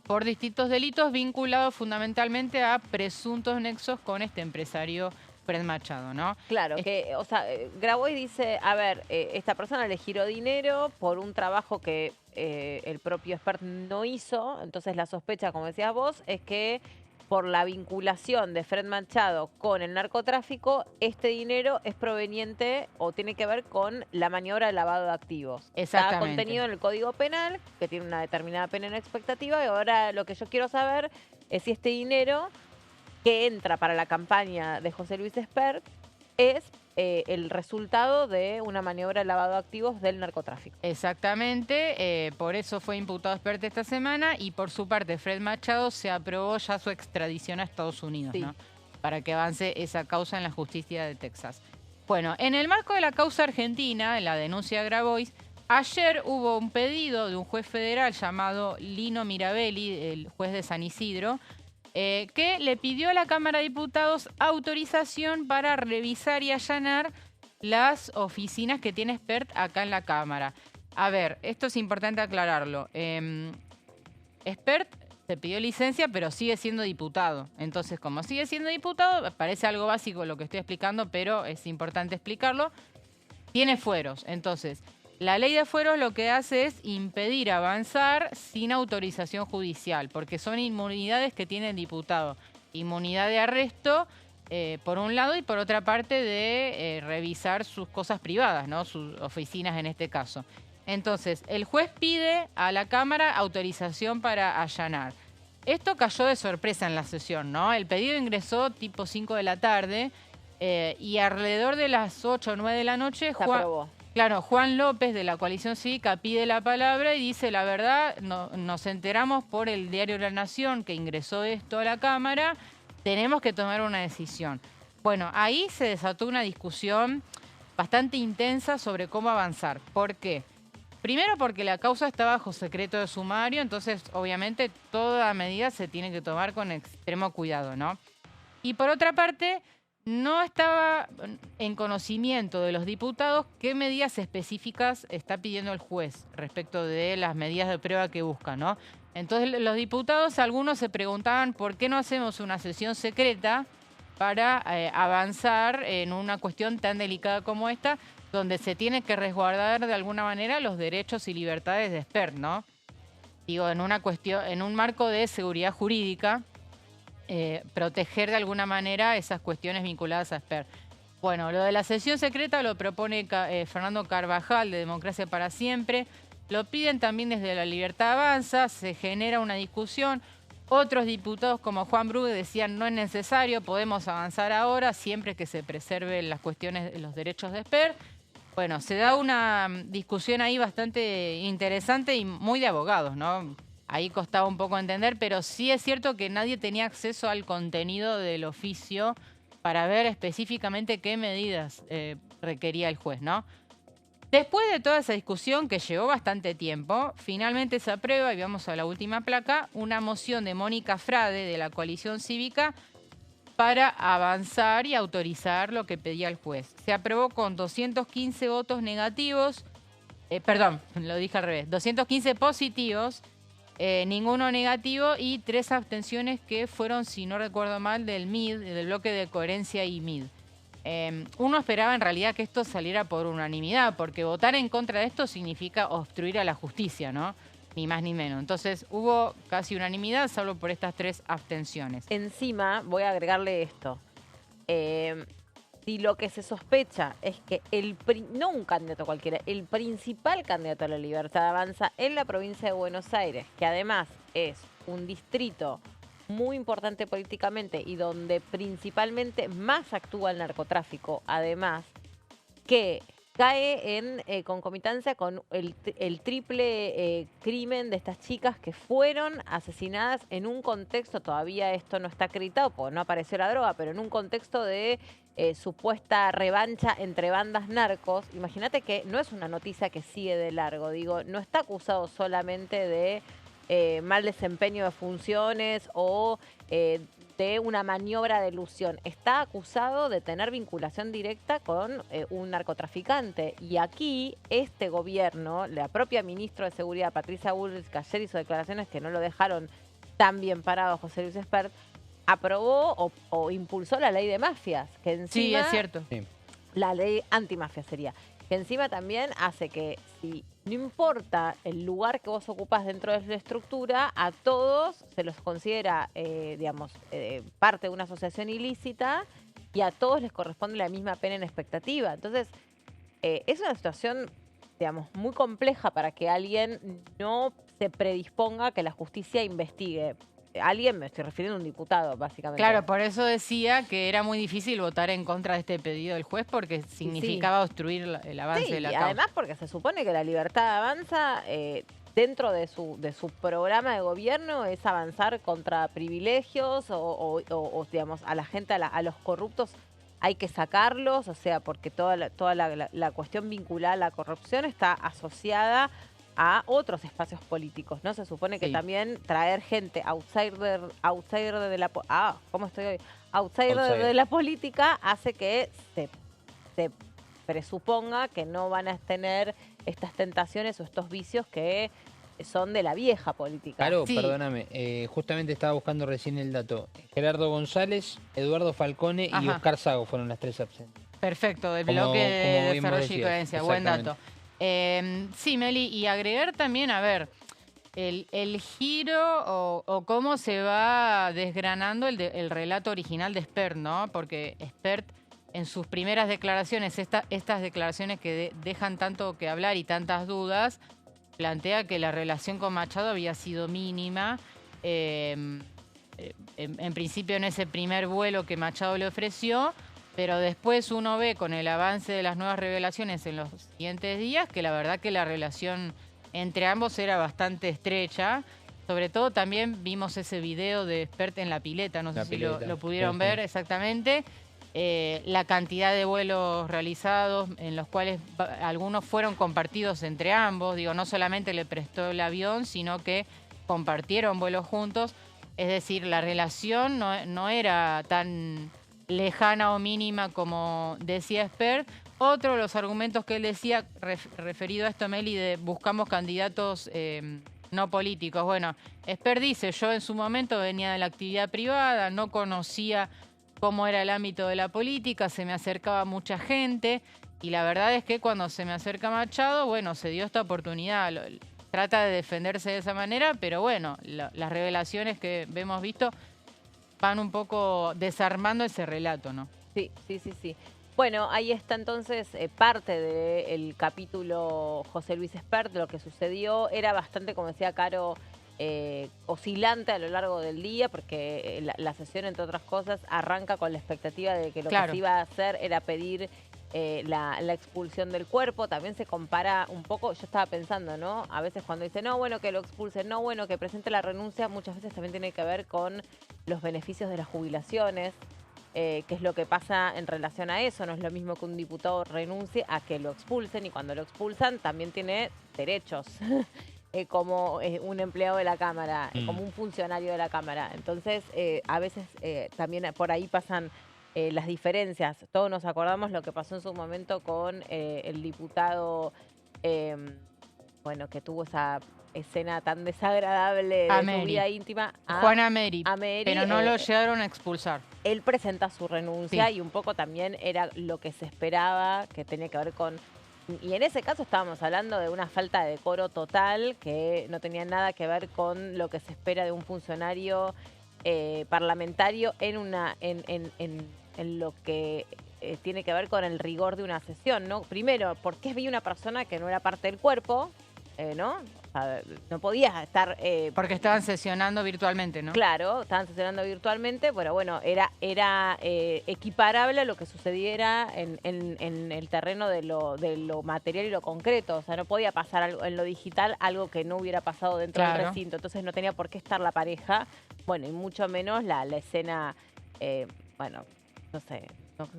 por distintos delitos vinculados fundamentalmente a presuntos nexos con este empresario Fred Machado, ¿no? Claro, o sea, Grabois dice, a ver, esta persona le giró dinero por un trabajo que el propio Spert no hizo, entonces la sospecha, como decías vos, es que por la vinculación de Fred Machado con el narcotráfico, este dinero es proveniente o tiene que ver con la maniobra de lavado de activos. Exactamente. Está contenido en el Código Penal, que tiene una determinada pena en expectativa, y ahora lo que yo quiero saber es si este dinero que entra para la campaña de José Luis Spert es el resultado de una maniobra de lavado de activos del narcotráfico. Exactamente, por eso fue imputado Spert esta semana y por su parte Fred Machado se aprobó ya su extradición a Estados Unidos, sí, ¿no?, para que avance esa causa en la justicia de Texas. Bueno, en el marco de la causa argentina, en la denuncia de Grabois, ayer hubo un pedido de un juez federal llamado Lino Mirabelli, el juez de San Isidro, que le pidió a la Cámara de Diputados autorización para revisar y allanar las oficinas que tiene Espert acá en la Cámara. A ver, esto es importante aclararlo. Espert se pidió licencia, pero sigue siendo diputado. Entonces, como sigue siendo diputado, parece algo básico lo que estoy explicando, pero es importante explicarlo. Tiene fueros. Entonces, la ley de fueros lo que hace es impedir avanzar sin autorización judicial, porque son inmunidades que tiene el diputado. Inmunidad de arresto, por un lado, y por otra parte de revisar sus cosas privadas, ¿no? Sus oficinas en este caso. Entonces, el juez pide a la Cámara autorización para allanar. Esto cayó de sorpresa en la sesión, ¿no? El pedido ingresó tipo 5 de la tarde y alrededor de las 8 o 9 de la noche, Juan López de la Coalición Cívica pide la palabra y dice, la verdad, nos enteramos por el diario La Nación que ingresó esto a la Cámara, tenemos que tomar una decisión. Bueno, ahí se desató una discusión bastante intensa sobre cómo avanzar. ¿Por qué? Primero porque la causa está bajo secreto de sumario, entonces obviamente toda medida se tiene que tomar con extremo cuidado, ¿no? Y por otra parte, no estaba en conocimiento de los diputados qué medidas específicas está pidiendo el juez respecto de las medidas de prueba que busca, ¿no? Entonces los diputados, algunos se preguntaban por qué no hacemos una sesión secreta para avanzar en una cuestión tan delicada como esta, donde se tiene que resguardar de alguna manera los derechos y libertades de Espert, ¿no? Digo, en una cuestión, en un marco de seguridad jurídica, proteger de alguna manera esas cuestiones vinculadas a Espert. Bueno, lo de la sesión secreta lo propone Fernando Carvajal de Democracia para Siempre. Lo piden también desde La Libertad Avanza, se genera una discusión. Otros diputados como Juan Brugge decían no es necesario, podemos avanzar ahora siempre que se preserven las cuestiones de los derechos de Espert. Bueno, se da una discusión ahí bastante interesante y muy de abogados, ¿no? Ahí costaba un poco entender, pero sí es cierto que nadie tenía acceso al contenido del oficio para ver específicamente qué medidas requería el juez, ¿no? Después de toda esa discusión que llevó bastante tiempo, finalmente se aprueba, y vamos a la última placa, una moción de Mónica Frade de la Coalición Cívica para avanzar y autorizar lo que pedía el juez. Se aprobó con 215 votos negativos, perdón, lo dije al revés, 215 positivos, ninguno negativo y 3 abstenciones que fueron, si no recuerdo mal, del MID, del bloque de coherencia y MID. Uno esperaba en realidad que esto saliera por unanimidad, porque votar en contra de esto significa obstruir a la justicia, ¿no? Ni más ni menos. Entonces hubo casi unanimidad, salvo por estas 3 abstenciones. Encima, voy a agregarle esto. Si lo que se sospecha es que no un candidato cualquiera, el principal candidato a La Libertad Avanza en la provincia de Buenos Aires, que además es un distrito muy importante políticamente y donde principalmente más actúa el narcotráfico, además, que cae en concomitancia con el triple crimen de estas chicas que fueron asesinadas en un contexto, todavía esto no está acreditado porque no apareció la droga, pero en un contexto de supuesta revancha entre bandas narcos. Imagínate que no es una noticia que sigue de largo, digo, no está acusado solamente de mal desempeño de funciones o de una maniobra de elusión. Está acusado de tener vinculación directa con un narcotraficante. Y aquí este gobierno, la propia ministra de Seguridad, Patricia Bullrich, que ayer hizo declaraciones que no lo dejaron tan bien parado José Luis Espert, aprobó o impulsó la ley de mafias. Que encima, sí, es cierto. Sí. La ley antimafia sería. Que encima también hace que si no importa el lugar que vos ocupás dentro de la estructura, a todos se los considera, parte de una asociación ilícita y a todos les corresponde la misma pena en expectativa. Entonces, es una situación, muy compleja para que alguien no se predisponga a que la justicia investigue. Alguien, me estoy refiriendo a un diputado, básicamente. Claro, por eso decía que era muy difícil votar en contra de este pedido del juez porque significaba obstruir el avance de la causa. Además porque se supone que La Libertad Avanza, dentro de su programa de gobierno, es avanzar contra privilegios o a la gente, a los corruptos hay que sacarlos, o sea, porque toda la cuestión vinculada a la corrupción está asociada a otros espacios políticos, ¿no? Se supone que también traer gente outsider de la outsider de la política hace que se presuponga que no van a tener estas tentaciones o estos vicios que son de la vieja política. Claro, perdóname, justamente estaba buscando recién el dato. Gerardo González, Eduardo Falcone y Oscar Sago fueron las 3 absentes. Perfecto, del bloque de Desarrollo y Coherencia, buen dato. Sí, Meli, y agregar también, a ver, el giro o cómo se va desgranando el relato original de Espert, ¿no? Porque Espert en sus primeras declaraciones, estas declaraciones que dejan tanto que hablar y tantas dudas, plantea que la relación con Machado había sido mínima. En principio en ese primer vuelo que Machado le ofreció, pero después uno ve con el avance de las nuevas revelaciones en los siguientes días que la verdad que la relación entre ambos era bastante estrecha. Sobre todo también vimos ese video de Espert en la pileta, no sé si lo pudieron ver exactamente. La cantidad de vuelos realizados, en los cuales algunos fueron compartidos entre ambos. Digo, no solamente le prestó el avión, sino que compartieron vuelos juntos. Es decir, la relación no era tan lejana o mínima como decía Espert. Otro de los argumentos que él decía, referido a esto, Meli, de buscamos candidatos no políticos. Bueno, Espert dice, yo en su momento venía de la actividad privada, no conocía cómo era el ámbito de la política, se me acercaba mucha gente y la verdad es que cuando se me acerca Machado, bueno, se dio esta oportunidad. Trata de defenderse de esa manera, pero bueno, las revelaciones que hemos visto van un poco desarmando ese relato, ¿no? Sí. Bueno, ahí está entonces parte del capítulo José Luis Espert, lo que sucedió. Era bastante, como decía Caro, oscilante a lo largo del día, porque la sesión, entre otras cosas, arranca con la expectativa de que lo que se iba a hacer era pedir la expulsión del cuerpo. También se compara un poco, yo estaba pensando, ¿no? A veces cuando dice, no, bueno, que lo expulsen, no, bueno, que presente la renuncia, muchas veces también tiene que ver con los beneficios de las jubilaciones, que es lo que pasa en relación a eso. No es lo mismo que un diputado renuncie a que lo expulsen, y cuando lo expulsan también tiene derechos. Como un empleado de la Cámara, como un funcionario de la Cámara. Entonces, a veces también por ahí pasan las diferencias. Todos nos acordamos lo que pasó en su momento con el diputado, bueno, que tuvo esa escena tan desagradable de su vida íntima. Juan Ameri, pero no lo llegaron a expulsar. Él presenta su renuncia y un poco también era lo que se esperaba, que tenía que ver con... Y en ese caso estábamos hablando de una falta de decoro total que no tenía nada que ver con lo que se espera de un funcionario parlamentario en lo que tiene que ver con el rigor de una sesión, ¿no? Primero, porque vi una persona que no era parte del cuerpo, ¿no? O sea, no podía estar... porque estaban sesionando virtualmente, ¿no? Claro, estaban sesionando virtualmente, pero bueno, era equiparable a lo que sucediera en el terreno de lo material y lo concreto. O sea, no podía pasar algo en lo digital, algo que no hubiera pasado dentro del recinto. Entonces no tenía por qué estar la pareja, bueno, y mucho menos la escena, bueno, no sé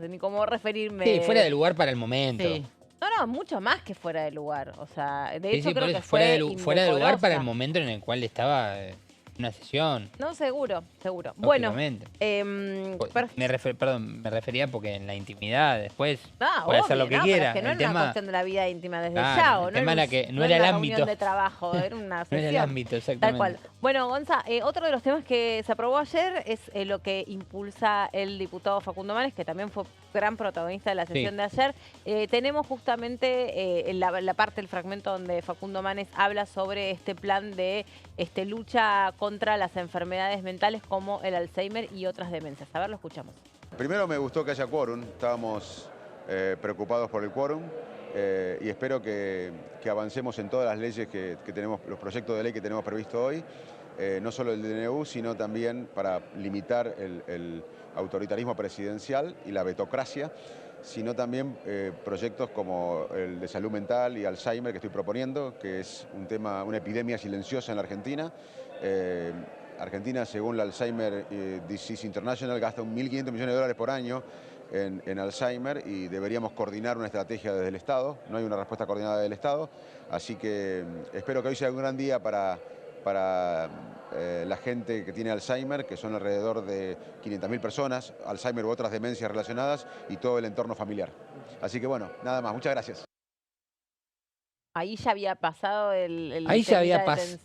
ni cómo referirme. Sí, fuera de lugar para el momento. Sí. No, mucho más que fuera de lugar. O sea, de hecho creo que fuera de lugar para el momento en el cual estaba una sesión. No, seguro. Bueno, me refería porque en la intimidad después puede hacer lo que quiera. Es que no era una cuestión de la vida íntima desde ya. El tema era que no era el ámbito de trabajo, era una sesión. No era el ámbito, exactamente. Tal cual. Bueno, Gonza, otro de los temas que se aprobó ayer es lo que impulsa el diputado Facundo Manes, que también fue gran protagonista de la sesión de ayer. Tenemos justamente la parte del fragmento donde Facundo Manes habla sobre este plan de lucha contra las enfermedades mentales como el Alzheimer y otras demencias. A ver, lo escuchamos. Primero me gustó que haya quórum, estábamos preocupados por el quórum y espero que avancemos en todas las leyes que tenemos, los proyectos de ley que tenemos previsto hoy, no solo el DNU, sino también para limitar el autoritarismo presidencial y la vetocracia, sino también proyectos como el de salud mental y Alzheimer que estoy proponiendo, que es una epidemia silenciosa en la Argentina. Argentina, según la Alzheimer Disease International, gasta 1.500 millones de dólares por año en Alzheimer y deberíamos coordinar una estrategia desde el Estado. No hay una respuesta coordinada del Estado, así que espero que hoy sea un gran día para la gente que tiene Alzheimer, que son alrededor de 500.000 personas, Alzheimer u otras demencias relacionadas, y todo el entorno familiar. Así que bueno, nada más. Muchas gracias. Ahí ya había pasado el Ahí ya había pasado.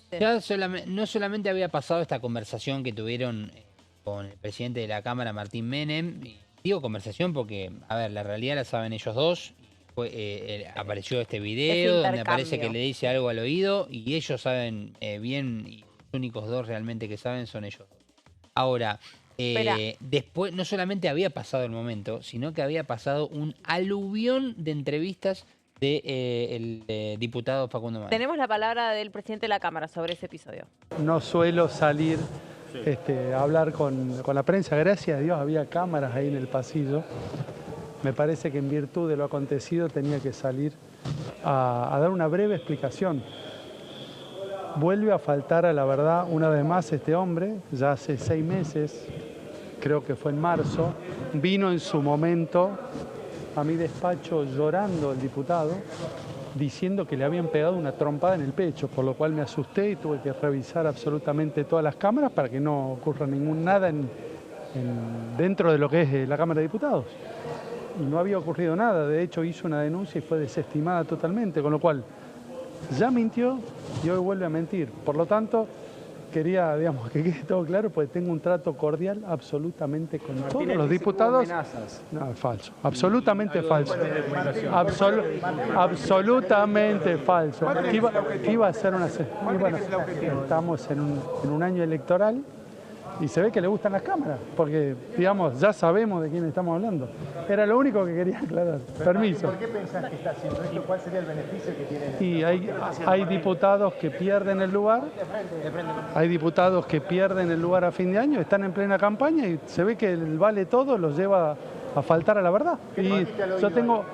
no solamente había pasado esta conversación que tuvieron con el presidente de la Cámara, Martín Menem. Y digo conversación porque, a ver, la realidad la saben ellos dos. Apareció este video donde aparece que le dice algo al oído y ellos saben bien, y los únicos dos realmente que saben son ellos dos. Ahora, después no solamente había pasado el momento, sino que había pasado un aluvión de entrevistas del diputado Facundo Manes. Tenemos la palabra del presidente de la Cámara sobre ese episodio. No suelo salir a hablar con la prensa. Gracias a Dios había cámaras ahí en el pasillo. Me parece que en virtud de lo acontecido tenía que salir a dar una breve explicación. Vuelve a faltar a la verdad una vez más este hombre, ya hace 6 meses, creo que fue en marzo, vino en su momento a mi despacho llorando el diputado, diciendo que le habían pegado una trompada en el pecho, por lo cual me asusté y tuve que revisar absolutamente todas las cámaras para que no ocurra nada dentro de lo que es la Cámara de Diputados. Y no había ocurrido nada, de hecho hizo una denuncia y fue desestimada totalmente, con lo cual ya mintió y hoy vuelve a mentir. Por lo tanto, quería, digamos, que quede todo claro, porque tengo un trato cordial absolutamente con todos los diputados. No, es falso, absolutamente falso. Absolutamente falso. ¿Qué iba a hacer bueno, estamos en un año electoral y se ve que le gustan las cámaras, porque, digamos, ya sabemos de quién estamos hablando. Era lo único que quería aclarar. Permiso. ¿Por qué pensás que está haciendo esto? ¿Cuál sería el beneficio que tiene? Y hay diputados que pierden el lugar. Hay diputados que pierden el lugar a fin de año, están en plena campaña y se ve que el vale todo los lleva a faltar a la verdad. Y yo tengo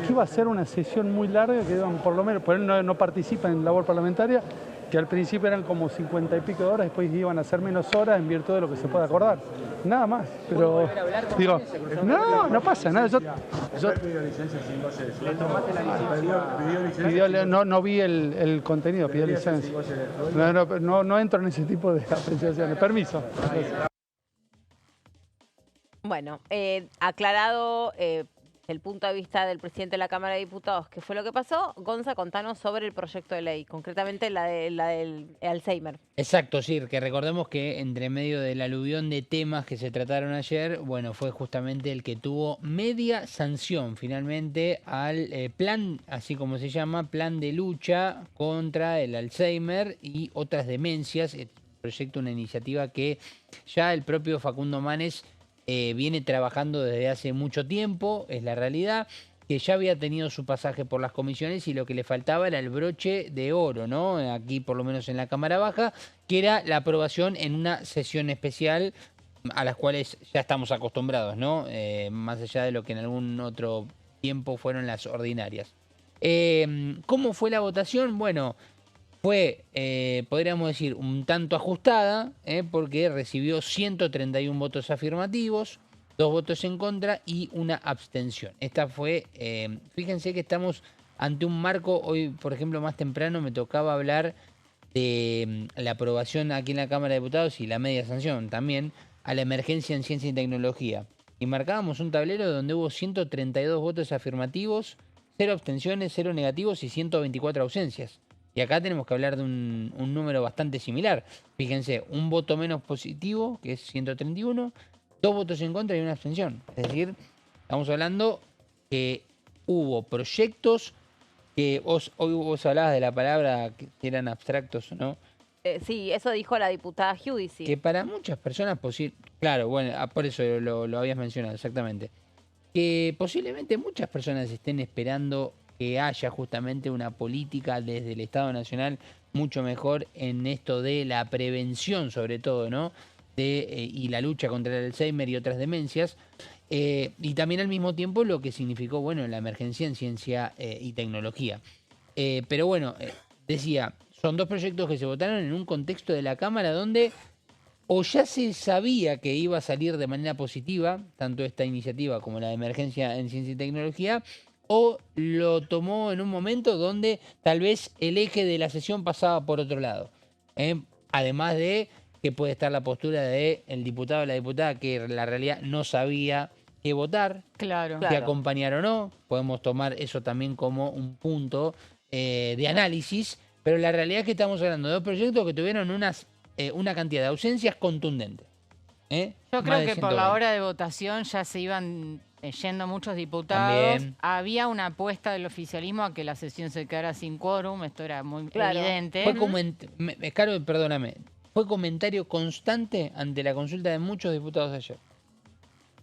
que iba a ser una sesión muy larga, que por lo menos, por él no participa en labor parlamentaria, que al principio eran como 50 y pico de horas, después iban a ser menos horas en virtud de lo que se pueda acordar. Nada más, pero digo, no pasa nada. ¿Le tomaste la licencia? No vi el contenido, pidió licencia. No entro en ese tipo de apreciaciones. Permiso. Bueno, aclarado el punto de vista del presidente de la Cámara de Diputados, ¿qué fue lo que pasó? Gonza, contanos sobre el proyecto de ley, concretamente la del Alzheimer. Exacto, sí, que recordemos que entre medio del aluvión de temas que se trataron ayer, bueno, fue justamente el que tuvo media sanción finalmente al plan, así como se llama, plan de lucha contra el Alzheimer y otras demencias. El proyecto, una iniciativa que ya el propio Facundo Manes viene trabajando desde hace mucho tiempo, es la realidad, que ya había tenido su pasaje por las comisiones y lo que le faltaba era el broche de oro, ¿no? Aquí, por lo menos en la Cámara Baja, que era la aprobación en una sesión especial a las cuales ya estamos acostumbrados, ¿no? Más allá de lo que en algún otro tiempo fueron las ordinarias. ¿Cómo fue la votación? Bueno, fue, podríamos decir, un tanto ajustada, porque recibió 131 votos afirmativos, 2 votos en contra y una abstención. Esta fue, fíjense que estamos ante un marco, hoy por ejemplo más temprano me tocaba hablar de la aprobación aquí en la Cámara de Diputados y la media sanción también a la emergencia en ciencia y tecnología. Y marcábamos un tablero donde hubo 132 votos afirmativos, 0 abstenciones, 0 negativos y 124 ausencias. Y acá tenemos que hablar de un número bastante similar. Fíjense, un voto menos positivo, que es 131, 2 votos en contra y una abstención. Es decir, estamos hablando que hubo proyectos que hoy vos hablabas de la palabra que eran abstractos, ¿no? Sí, eso dijo la diputada Giudici. Que para muchas personas, claro, bueno, por eso lo habías mencionado, exactamente. Que posiblemente muchas personas estén esperando que haya justamente una política desde el Estado Nacional mucho mejor en esto de la prevención, sobre todo, ¿no? Y la lucha contra el Alzheimer y otras demencias. Y también al mismo tiempo lo que significó, bueno, la emergencia en ciencia y tecnología. Pero bueno, decía, son 2 proyectos que se votaron en un contexto de la Cámara donde o ya se sabía que iba a salir de manera positiva, tanto esta iniciativa como la de emergencia en ciencia y tecnología, o lo tomó en un momento donde tal vez el eje de la sesión pasaba por otro lado. además de que puede estar la postura del diputado o la diputada que la realidad no sabía qué votar, Claro. si acompañar o no. Podemos tomar eso también como un punto de análisis, pero la realidad es que estamos hablando de dos proyectos que tuvieron una cantidad de ausencias contundente. Yo creo que por la hora de votación ya se iban yendo muchos diputados. También. Había una apuesta del oficialismo a que la sesión se quedara sin quórum, esto era muy evidente. Caro, perdóname, fue comentario constante ante la consulta de muchos diputados ayer.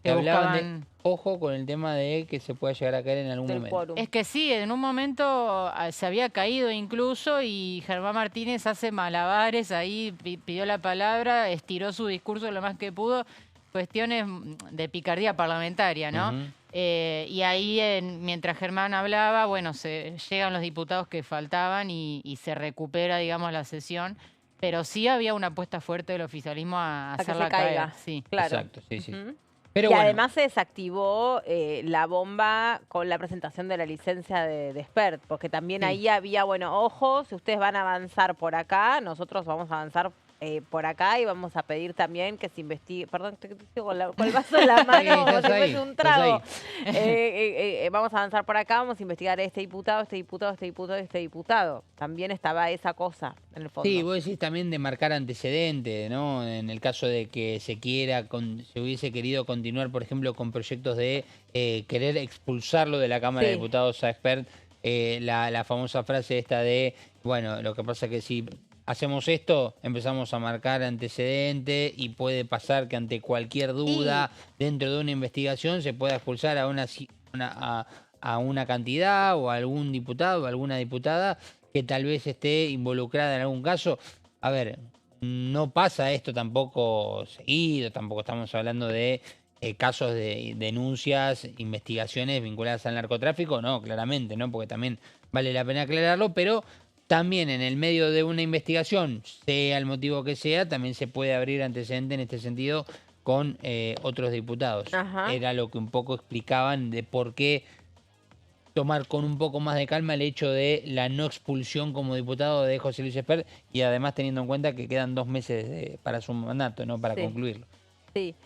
Que hablaban de, ojo con el tema de que se pueda llegar a caer en algún momento. Es que sí, en un momento se había caído incluso y Germán Martínez hace malabares ahí, pidió la palabra, estiró su discurso lo más que pudo, cuestiones de picardía parlamentaria, ¿no? Y ahí, mientras Germán hablaba, bueno, llegan los diputados que faltaban y se recupera, digamos, la sesión. Pero sí había una apuesta fuerte del oficialismo a hacerla caer. Sí. Claro. Exacto, sí, sí. Pero bueno, además se desactivó la bomba con la presentación de la licencia de expert, porque también ahí había, bueno, ojo, si ustedes van a avanzar por acá, nosotros vamos a avanzar por acá y vamos a pedir también que se investigue, perdón, te digo con el vaso en la mano como si fuese un trago. Vamos a avanzar por acá, vamos a investigar a este diputado, este diputado, este diputado, este diputado. También estaba esa cosa en el fondo. Sí, vos decís también de marcar antecedentes, ¿no? En el caso de que se hubiese querido continuar, por ejemplo, con proyectos de querer expulsarlo de la Cámara de Diputados a expert, la famosa frase esta de, bueno, lo que pasa es que si hacemos esto, empezamos a marcar antecedentes y puede pasar que ante cualquier duda dentro de una investigación se pueda expulsar a una cantidad o a algún diputado o alguna diputada que tal vez esté involucrada en algún caso. A ver, no pasa esto tampoco seguido, tampoco estamos hablando de casos de denuncias, investigaciones vinculadas al narcotráfico, no, claramente, ¿no? Porque también vale la pena aclararlo, pero también en el medio de una investigación, sea el motivo que sea, también se puede abrir antecedente en este sentido con otros diputados. Era lo que un poco explicaban de por qué tomar con un poco más de calma el hecho de la no expulsión como diputado de José Luis Espert y además teniendo en cuenta que quedan 2 meses para su mandato, ¿no? Para concluirlo.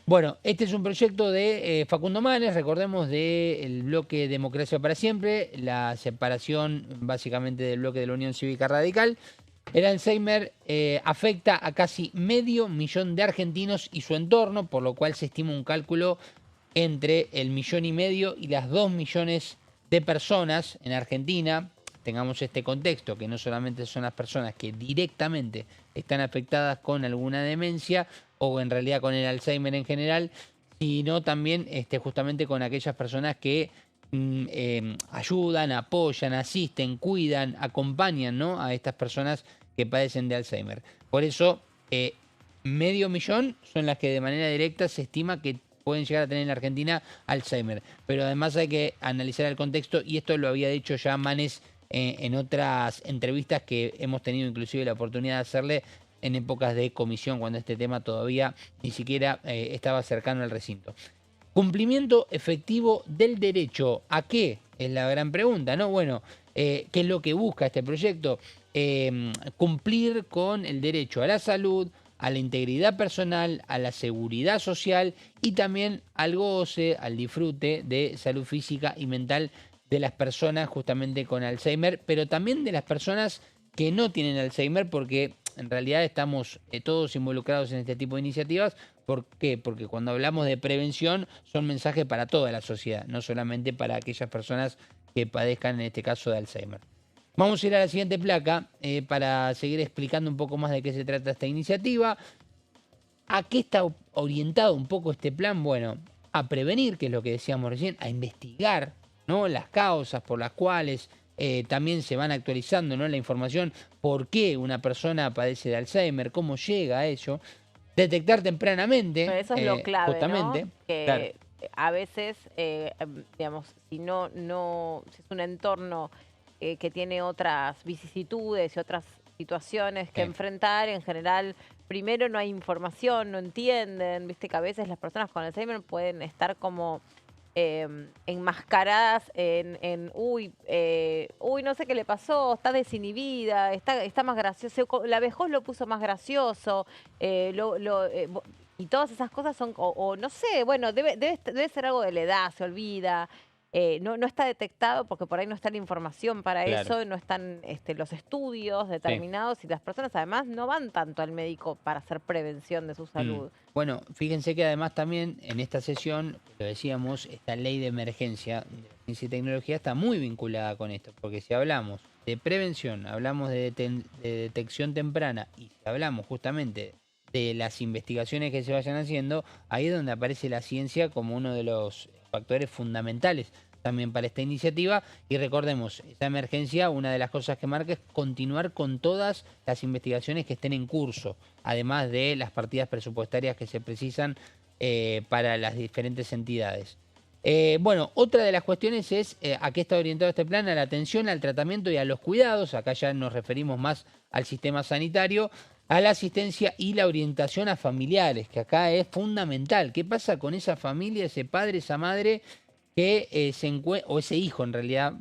Bueno, este es un proyecto de Facundo Manes, recordemos, del bloque Democracia para Siempre, la separación básicamente del bloque de la Unión Cívica Radical. El Alzheimer afecta a casi 500.000 de argentinos y su entorno, por lo cual se estima un cálculo entre el 1,5 millones y las 2 millones de personas en Argentina. Tengamos este contexto, que no solamente son las personas que directamente están afectadas con alguna demencia o en realidad con el Alzheimer en general, sino también justamente con aquellas personas que ayudan, apoyan, asisten, cuidan, acompañan, ¿no? A estas personas que padecen de Alzheimer. Por eso, 500.000 son las que de manera directa se estima que pueden llegar a tener en la Argentina Alzheimer. Pero además hay que analizar el contexto, y esto lo había dicho ya Manes en otras entrevistas que hemos tenido inclusive la oportunidad de hacerle en épocas de comisión, cuando este tema todavía ni siquiera estaba cercano al recinto. Cumplimiento efectivo del derecho. ¿A qué? Es la gran pregunta, ¿no? Bueno, ¿qué es lo que busca este proyecto? Cumplir con el derecho a la salud, a la integridad personal, a la seguridad social y también al goce, al disfrute de salud física y mental de las personas justamente con Alzheimer, pero también de las personas que no tienen Alzheimer, porque en realidad estamos todos involucrados en este tipo de iniciativas. ¿Por qué? Porque cuando hablamos de prevención son mensajes para toda la sociedad, no solamente para aquellas personas que padezcan en este caso de Alzheimer. Vamos a ir a la siguiente placa para seguir explicando un poco más de qué se trata esta iniciativa. ¿A qué está orientado un poco este plan? Bueno, a prevenir, que es lo que decíamos recién, a investigar, ¿no? Las causas por las cuales también se van actualizando, ¿no? La información, por qué una persona padece de Alzheimer, cómo llega a ello, detectar tempranamente. Pero eso es lo clave, justamente, ¿no? Que a veces, digamos, si si es un entorno que tiene otras vicisitudes y otras situaciones que enfrentar, en general, primero no hay información, no entienden, viste que a veces las personas con Alzheimer pueden estar como enmascaradas uy, no sé qué le pasó, está desinhibida, está más gracioso, la vejez lo puso más gracioso, y todas esas cosas son, o no sé, bueno, debe ser algo de la edad, se olvida. No está detectado porque por ahí no está la información para eso, no están los estudios determinados y las personas además no van tanto al médico para hacer prevención de su salud. Bueno, fíjense que además también en esta sesión, lo decíamos, esta ley de emergencia de ciencia y tecnología está muy vinculada con esto, porque si hablamos de prevención, hablamos de detección temprana y si hablamos justamente de las investigaciones que se vayan haciendo, ahí es donde aparece la ciencia como uno de los factores fundamentales también para esta iniciativa. Y recordemos, esta emergencia, una de las cosas que marca es continuar con todas las investigaciones que estén en curso, además de las partidas presupuestarias que se precisan para las diferentes entidades. Bueno, otra de las cuestiones es a qué está orientado este plan: a la atención, al tratamiento y a los cuidados. Acá ya nos referimos más al sistema sanitario, a la asistencia y la orientación a familiares, que acá es fundamental. ¿Qué pasa con esa familia, ese padre, esa madre que se encuentra, o ese hijo en realidad,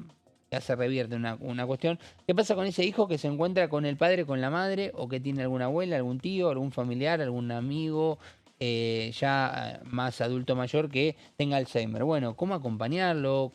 ya se revierte una cuestión? ¿Qué pasa con ese hijo que se encuentra con el padre, con la madre, o que tiene alguna abuela, algún tío, algún familiar, algún amigo ya más adulto mayor que tenga Alzheimer? Bueno, ¿cómo acompañarlo?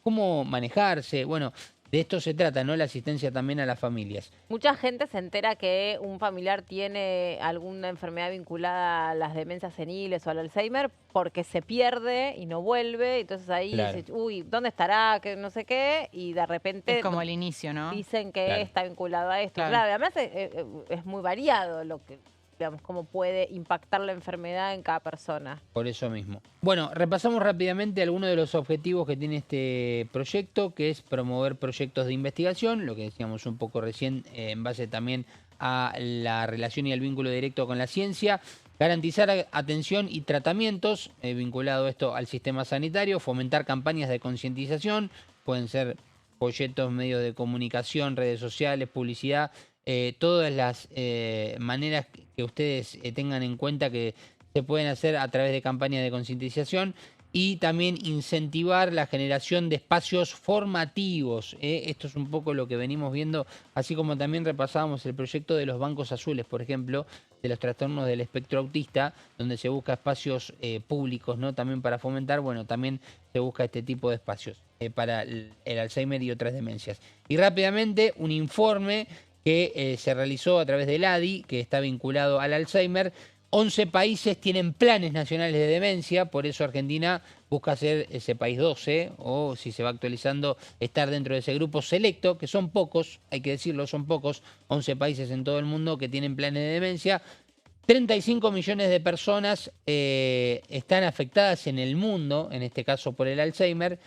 ¿Cómo manejarse? Bueno, de esto se trata, ¿no? La asistencia también a las familias. Mucha gente se entera que un familiar tiene alguna enfermedad vinculada a las demencias seniles o al Alzheimer porque se pierde y no vuelve. Entonces ahí dice, uy, ¿dónde estará? Que no sé qué. Y de repente... Es como el inicio, ¿no? Dicen que está vinculado a esto. Claro, además es muy variado lo que... digamos, cómo puede impactar la enfermedad en cada persona. Por eso mismo. Bueno, repasamos rápidamente algunos de los objetivos que tiene este proyecto, que es promover proyectos de investigación, lo que decíamos un poco recién, en base también a la relación y el vínculo directo con la ciencia, garantizar atención y tratamientos, vinculado esto al sistema sanitario, fomentar campañas de concientización, pueden ser folletos, medios de comunicación, redes sociales, publicidad, todas las maneras que ustedes tengan en cuenta que se pueden hacer a través de campañas de concientización, y también incentivar la generación de espacios formativos. Esto es un poco lo que venimos viendo, así como también repasábamos el proyecto de los bancos azules, por ejemplo, de los trastornos del espectro autista, donde se busca espacios públicos, ¿no? También para fomentar, bueno, también se busca este tipo de espacios para el Alzheimer y otras demencias. Y rápidamente, un informe que se realizó a través del ADI, que está vinculado al Alzheimer. 11 países tienen planes nacionales de demencia, por eso Argentina busca ser ese país 12, o si se va actualizando, estar dentro de ese grupo selecto, que son pocos, hay que decirlo, son pocos, 11 países en todo el mundo que tienen planes de demencia. 35 millones de personas están afectadas en el mundo, en este caso por el Alzheimer.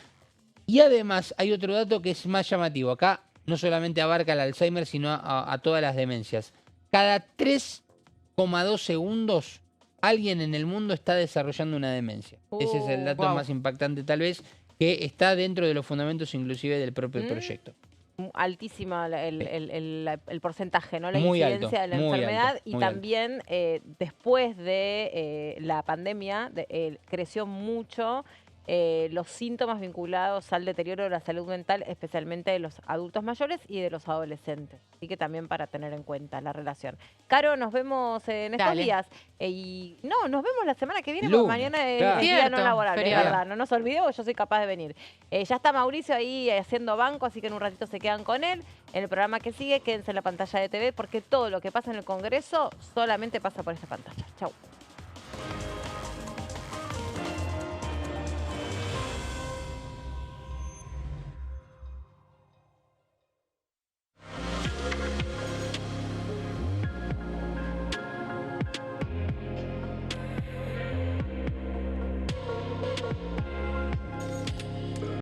Y además hay otro dato que es más llamativo. Acá no solamente abarca el Alzheimer, sino a todas las demencias. Cada 3,2 segundos alguien en el mundo está desarrollando una demencia. Ese es el dato más impactante tal vez, que está dentro de los fundamentos inclusive del propio proyecto. Altísima el porcentaje, ¿no? La muy incidencia alto, de la enfermedad alto, y también después de la pandemia creció mucho los síntomas vinculados al deterioro de la salud mental, especialmente de los adultos mayores y de los adolescentes. Así que también para tener en cuenta la relación. Caro, nos vemos en estos días. Y no, nos vemos la semana que viene, porque mañana es día no laborable, es verdad. No nos olvidemos, yo soy capaz de venir. Ya está Mauricio ahí haciendo banco, así que en un ratito se quedan con él. En el programa que sigue, quédense en la pantalla de TV, porque todo lo que pasa en el Congreso solamente pasa por esta pantalla. Chau.